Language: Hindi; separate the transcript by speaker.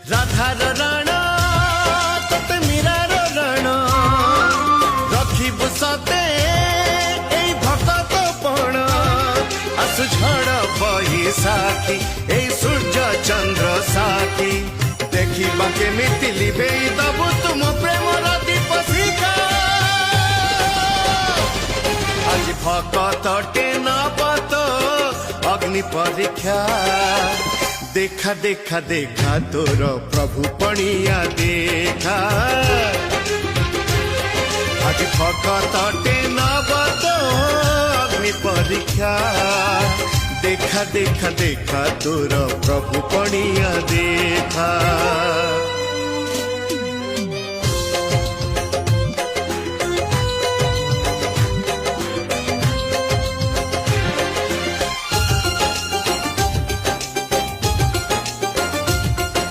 Speaker 1: राधार राण तोते मीरार राण रखिबु सते एई भक्त पण आसु झड़ बैसाखी एई सूर्य चंद्र साथी देखिबा केमिति लिभेई दबु तुम प्रेमर दीप शिखा आज भकतटे नबत अग्नि परीक्षा देखा देखा देखा तोर प्रभु पणिया देखा आज भकतटे नबत अग्नि परीक्षा देखा देखा देखा तोर प्रभु पणिया देखा।